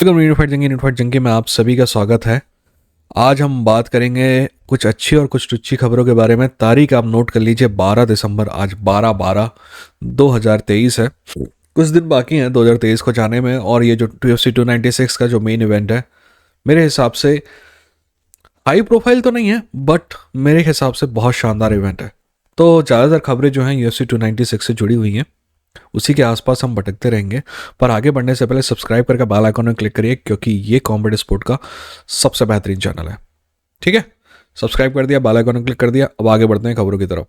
Unified जंग में आप सभी का स्वागत है। आज हम बात करेंगे कुछ अच्छी और कुछ टुच्ची खबरों के बारे में। तारीख आप नोट कर लीजिए, 12 दिसंबर। आज 12/12/2023 है। कुछ दिन बाकी हैं 2023 को जाने में, और ये जो UFC 296 का जो मेन इवेंट है, मेरे हिसाब से हाई प्रोफाइल तो नहीं है, बट मेरे हिसाब से बहुत शानदार इवेंट है। तो ज़्यादातर खबरें जो हैं UFC 296 से जुड़ी हुई हैं, उसी के आसपास हम भटकते रहेंगे। पर आगे बढ़ने से पहले सब्सक्राइब करके बेल आइकन में क्लिक करिए, क्योंकि ये कॉम्बैट स्पोर्ट का सबसे बेहतरीन चैनल है। ठीक है, सब्सक्राइब कर दिया, बेल आइकन में क्लिक कर दिया। अब आगे बढ़ते हैं खबरों की तरफ।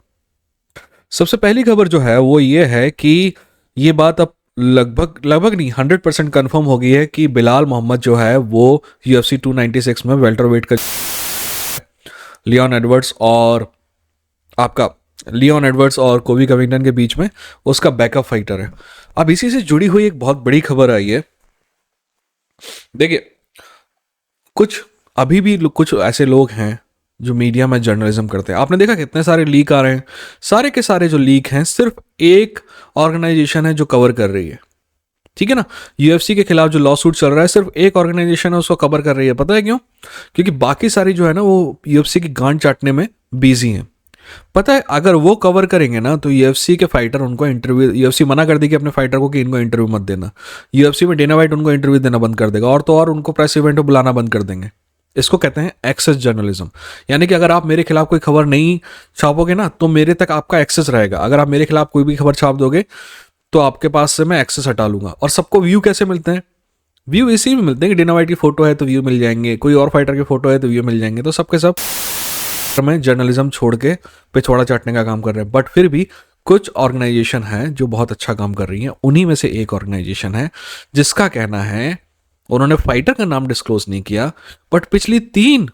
सबसे पहली खबर जो है वो ये है कि ये बात अब लगभग नहीं 100% कन्फर्म हो गई है कि बिलाल मोहम्मद जो है वो UFC 296 में वेल्टरवेट का लियोन एडवर्ड्स और कोबी कविंगटन के बीच में उसका बैकअप फाइटर है। अब इसी से जुड़ी हुई एक बहुत बड़ी खबर आई है। देखिए, कुछ ऐसे लोग हैं जो मीडिया में जर्नलिज्म करते हैं। आपने देखा कितने सारे लीक आ रहे हैं। सारे के सारे जो लीक हैं सिर्फ एक ऑर्गेनाइजेशन है जो कवर कर रही है। ठीक है ना, यूएफसी के खिलाफ जो लॉ सूट चल रहा है, सिर्फ एक ऑर्गेनाइजेशन है उसको कवर कर रही है। पता है क्यों? क्योंकि बाकी सारी जो है ना वो यूएफसी की गांड चाटने में बिजी हैं। पता है, अगर वो कवर करेंगे ना तो यूएफसी के फाइटर उनको इंटरव्यू, यूएफसी मना कर देगी अपने फाइटर को कि इनको इंटरव्यू मत देना। यूएफसी में डेना वाइट उनको इंटरव्यू देना बंद कर देगा, और तो और उनको प्रेस इवेंट में बुलाना बंद कर देंगे। इसको कहते हैं एक्सेस जर्नलिज्म। यानी कि अगर आप मेरे खिलाफ कोई खबर नहीं छापोगे ना तो मेरे तक आपका एक्सेस रहेगा। अगर आप मेरे खिलाफ कोई भी खबर छाप दोगे तो आपके पास से मैं एक्सेस हटा लूंगा। और सबको व्यू कैसे मिलते हैं? व्यू इसी में मिलते हैं कि डेना वाइट की फोटो है तो व्यू मिल जाएंगे, कोई और फाइटर की फोटो है तो व्यू मिल जाएंगे। तो सबके सब में जर्नलिज्म छोड़ के पिछवाड़ा चाटने का काम कर रहे हैं। बट फिर भी कुछ ऑर्गेनाइजेशन है जो बहुत अच्छा काम कर रही है। उन्हीं में से एक ऑर्गेनाइजेशन है जिसका कहना है, उन्होंने फाइटर का नाम डिस्क्लोज नहीं किया, बट पिछली 3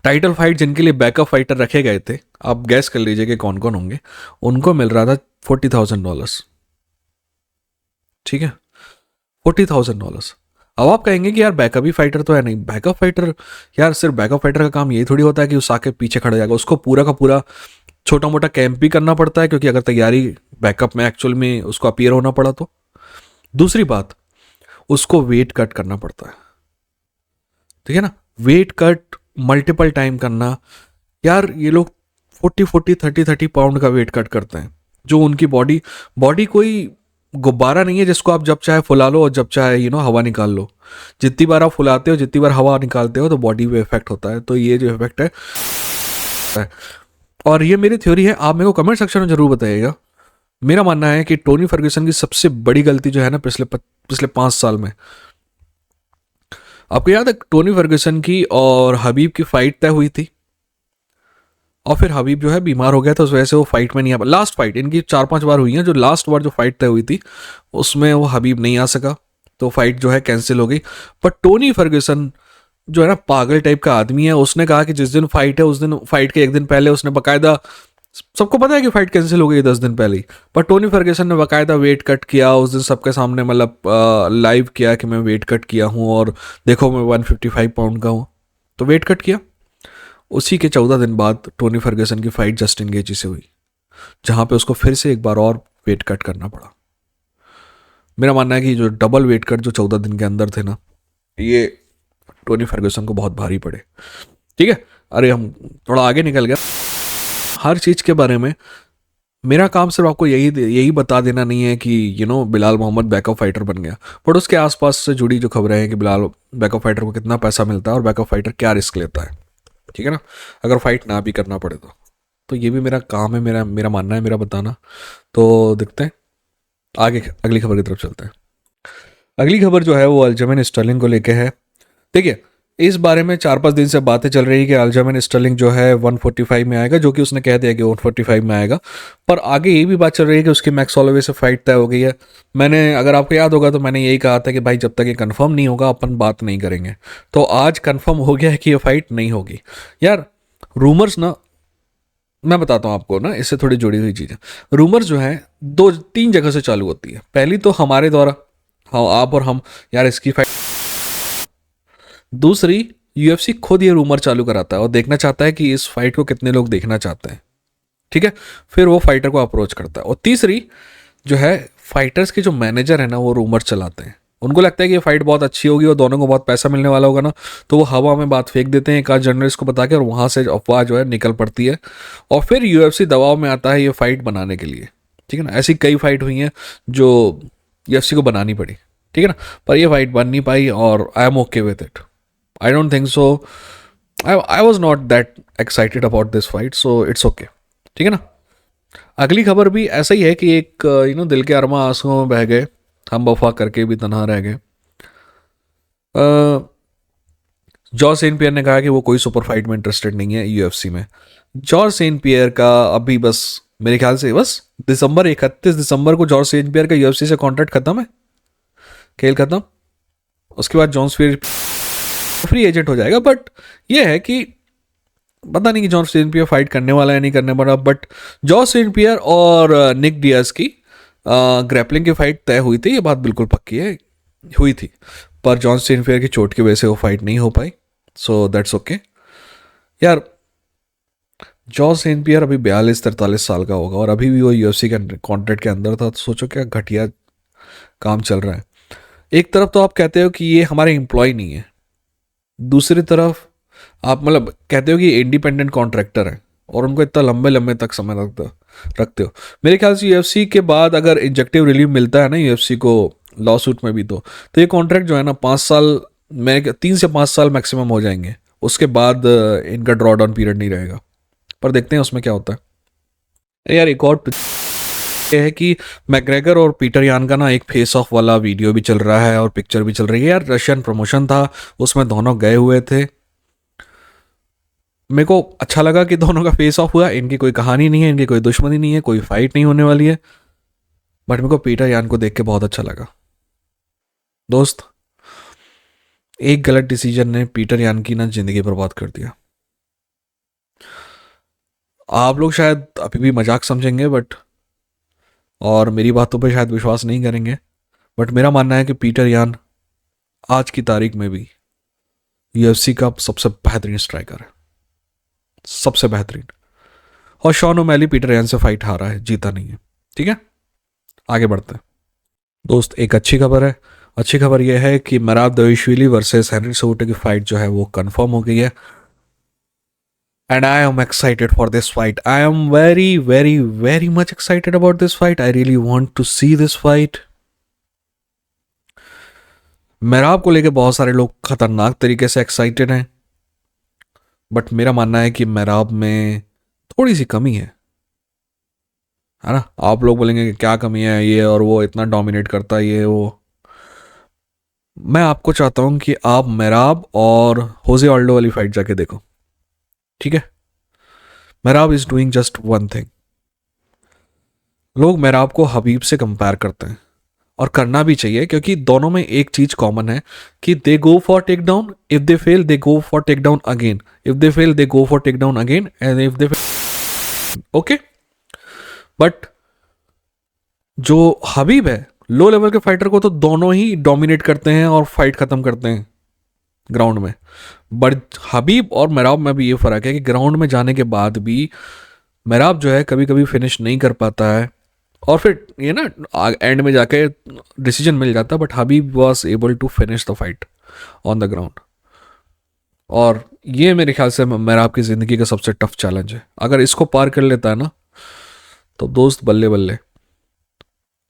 टाइटल फाइट जिनके लिए बैकअप फाइटर रखे गए थे, आप गैस कर लीजिए कि कौन कौन होंगे, उनको मिल रहा था $40,000। ठीक है, $40,000। अब आप कहेंगे कि यार बैकअप ही फाइटर तो है नहीं। बैकअप फाइटर, यार सिर्फ बैकअप फाइटर का काम यही थोड़ी होता है कि उस आके पीछे खड़ा जाएगा। उसको पूरा का पूरा छोटा मोटा कैंप भी करना पड़ता है, क्योंकि अगर तैयारी बैकअप में एक्चुअल में उसको अपीयर होना पड़ा तो। दूसरी बात, उसको वेट कट करना पड़ता है। ठीक है ना, वेट कट मल्टीपल टाइम करना। यार ये लोग 40-40 30-30 पाउंड का वेट कट करते हैं। जो उनकी बॉडी कोई गुब्बारा नहीं है जिसको आप जब चाहे फुला लो और जब चाहे हवा निकाल लो। जितनी बार आप फुलाते हो, जितनी बार हवा निकालते हो, तो बॉडी पे इफेक्ट होता है। तो ये जो इफेक्ट है, और ये मेरी थ्योरी है, आप मेरे को कमेंट सेक्शन में जरूर बताइएगा। मेरा मानना है कि टोनी फर्ग्यूसन की सबसे बड़ी गलती जो है ना पिछले 5 साल में, आपको याद है टोनी फर्ग्यूसन की और हबीब की फाइट तय हुई थी, और फिर हबीब जो है बीमार हो गया था, उस वजह से वो फाइट में नहीं आ। लास्ट फाइट इनकी 4-5 बार हुई है, जो लास्ट बार जो फाइट तय हुई थी उसमें वो हबीब नहीं आ सका, तो फाइट जो है कैंसिल हो गई। पर टोनी फर्ग्यूसन जो है ना पागल टाइप का आदमी है। उसने कहा कि जिस दिन फाइट है उस दिन, फाइट के एक दिन पहले उसने बकायदा, सबको पता है कि फाइट कैंसिल हो गई 10 दिन पहले ही, पर टोनी फर्ग्यूसन ने बकायदा वेट कट किया उस दिन सबके सामने, मतलब लाइव किया कि मैं वेट कट किया हूँ और देखो मैं 155 पाउंड का हूँ। तो वेट कट किया। उसी के 14 दिन बाद टोनी फर्ग्यूसन की फाइट जस्टिन गेजी से हुई, जहां पे उसको फिर से एक बार और वेट कट करना पड़ा। मेरा मानना है कि जो डबल वेट कट जो 14 दिन के अंदर थे ना, ये टोनी फर्ग्यूसन को बहुत भारी पड़े। ठीक है, अरे हम थोड़ा आगे निकल गया। हर चीज के बारे में मेरा काम सिर्फ आपको यही बता देना नहीं है कि बिलाल मोहम्मद बैकअप फाइटर बन गया, बट उसके आसपास से जुड़ी जो खबरें हैं कि बिलाल बैकअप फाइटर को कितना पैसा मिलता है और बैकअप फाइटर क्या रिस्क लेता है। ठीक है ना, अगर फाइट ना भी करना पड़े तो ये भी मेरा काम है, मेरा मानना है, मेरा बताना। तो देखते हैं आगे, अगली खबर की तरफ चलते हैं। अगली खबर जो है वो अल्जमेन स्टर्लिंग को लेके है। देखिए, इस बारे में 4-5 दिन से बातें चल रही है कि अल्जमेन स्टर्लिंग जो है 145 में आएगा, जो कि उसने कह दिया कि 145 में आएगा। पर आगे ये भी बात चल रही है कि उसकी मैक्स होलोवे से फाइट तय हो गई है। अगर आपको याद होगा तो मैंने यही कहा था कि भाई जब तक ये कंफर्म नहीं होगा अपन बात नहीं करेंगे। तो आज कंफर्म हो गया है कि ये फाइट नहीं होगी। यार रूमर्स ना, मैं बताता हूँ आपको ना, इससे थोड़ी जुड़ी हुई चीज़ें। रूमर्स जो है 2-3 जगह से चालू होती है। पहली तो हमारे द्वारा, हाँ आप और हम, यार इसकी फाइट। दूसरी, यूएफसी खुद ये रूमर चालू कराता है और देखना चाहता है कि इस फाइट को कितने लोग देखना चाहते हैं। ठीक है, फिर वो फाइटर को अप्रोच करता है। और तीसरी जो है, फाइटर्स के जो मैनेजर है ना वो रूमर चलाते हैं उनको लगता है कि ये फाइट बहुत अच्छी होगी और दोनों को बहुत पैसा मिलने वाला होगा ना, तो वो हवा में बात फेंक देते हैं एक आध जर्नलिस्ट को बता के, और वहाँ से अफवाह जो है निकल पड़ती है, और फिर यूएफसी दबाव में आता है ये फाइट बनाने के लिए। ठीक है ना, ऐसी कई फाइट हुई हैं जो यूएफसी को बनानी पड़ी, ठीक है ना, पर ये फाइट बन नहीं पाई, और I am okay with it. I don't think so, I was not that excited about this fight, so it's okay. ठीक है ना। अगली खबर भी ऐसा ही है कि एक दिल के अरमा आंसुओं में बह गए, हम वफा करके भी तनहा रह गए। जॉर्ज सेंट पियर ने कहा कि वो कोई सुपर फाइट में इंटरेस्टेड नहीं है यूएफसी में। जॉर्ज सेंट पियर का अभी बस मेरे ख्याल से बस 31 दिसंबर को जॉर्ज सेंट पियर का यूएफसी से कॉन्ट्रैक्ट खत्म है, खेल खत्म। उसके बाद जॉन स्पीयर फ्री एजेंट हो जाएगा। बट ये है कि पता नहीं कि जॉर्ज सेंट पियर फाइट करने वाला है नहीं करने वाला, बट जॉर्ज सेंट पियर और निक डियाज की ग्रैपलिंग की फाइट तय हुई थी, ये बात बिल्कुल पक्की है, हुई थी। पर जॉन सेंट पियर की चोट की वजह से वो फाइट नहीं हो पाई, सो दैट्स ओके यार। जॉर्ज सेंट पियर अभी 42-43 साल का होगा और अभी भी वो यूएफसी के कॉन्ट्रैक्ट के अंदर था, तो सोचो क्या घटिया काम चल रहा है। एक तरफ तो आप कहते हो कि ये हमारे एम्प्लॉय नहीं है, दूसरी तरफ आप मतलब कहते हो कि इंडिपेंडेंट कॉन्ट्रैक्टर है, और उनको इतना लंबे लंबे तक समय रखते हो। मेरे ख्याल से यूएफसी के बाद अगर इंजेक्टिव रिलीफ मिलता है ना यूएफसी को लॉ सूट में भी, तो ये कॉन्ट्रैक्ट जो है ना 5 साल में, 3 से 5 साल मैक्सिमम हो जाएंगे, उसके बाद इनका ड्रॉ डाउन पीरियड नहीं रहेगा। पर देखते हैं उसमें क्या होता है यार। एक और ये है कि मैग्रेगर और पीटर यान का ना एक फेस ऑफ वाला वीडियो भी चल रहा है और पिक्चर भी चल रही है यार। रशियन प्रमोशन था, उसमें दोनों गए हुए थे। मेरे को अच्छा लगा कि दोनों का फेस ऑफ हुआ। इनकी कोई कहानी नहीं है, इनकी कोई दुश्मनी नहीं है, कोई फाइट नहीं होने वाली है, बट मेरे को पीटर यान को देख के बहुत अच्छा लगा। दोस्त, एक गलत डिसीजन ने पीटर यान की ना जिंदगी बर्बाद कर दिया। आप लोग शायद अभी भी मजाक समझेंगे बट, और मेरी बातों पे शायद विश्वास नहीं करेंगे, बट मेरा मानना है कि पीटर यान आज की तारीख में भी यूएफसी का सबसे बेहतरीन स्ट्राइकर है, सबसे बेहतरीन। और शॉन ओमैली पीटर यान से फाइट हारा है, जीता नहीं है। ठीक है, आगे बढ़ते हैं दोस्त। एक अच्छी खबर है। अच्छी खबर यह है कि मराब दवेशविली वर्सेस हेनरी सोटो की फाइट जो है वो कंफर्म हो गई है, and I am excited for this fight. I am very very very much excited about this fight. I really want to see this fight. Merab को लेके बहुत सारे लोग खतरनाक तरीके से एक्साइटेड हैं, बट मेरा मानना है कि मेराब में थोड़ी सी कमी है ना। आप लोग बोलेंगे कि क्या कमी है, ये और वो इतना डोमिनेट करता है ये वो। मैं आपको चाहता हूं कि आप मेराब और होजे ऑल्डो वाली फाइट जाके देखो। ठीक है, Merab is doing just one thing. लोग मेराब को हबीब से कंपेयर करते हैं, और करना भी चाहिए, क्योंकि दोनों में एक चीज कॉमन है कि they go for take down, if they fail they go for take down again, if they fail they go for take down again, and if they okay. But जो हबीब है, लो लेवल के fighter को तो दोनों ही dominate करते हैं और fight खत्म करते हैं ग्राउंड में। बट हबीब और मेराब में भी ये फर्क है कि ग्राउंड में जाने के बाद भी मेराब जो है कभी कभी फिनिश नहीं कर पाता है, और फिर ये ना एंड में जाके डिसीजन मिल जाता है, but Khabib was able to finish the fight on the ground. और ये मेरे ख्याल से मेराब की ज़िंदगी का सबसे टफ चैलेंज है। अगर इसको पार कर लेता है ना तो दोस्त बल्ले बल्ले।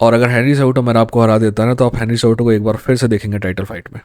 और अगर हेनरी सेहुटो मेराब को हरा देता है ना, तो आप हेनरी सेहुटो को एक बार फिर से देखेंगे टाइटल फाइट में।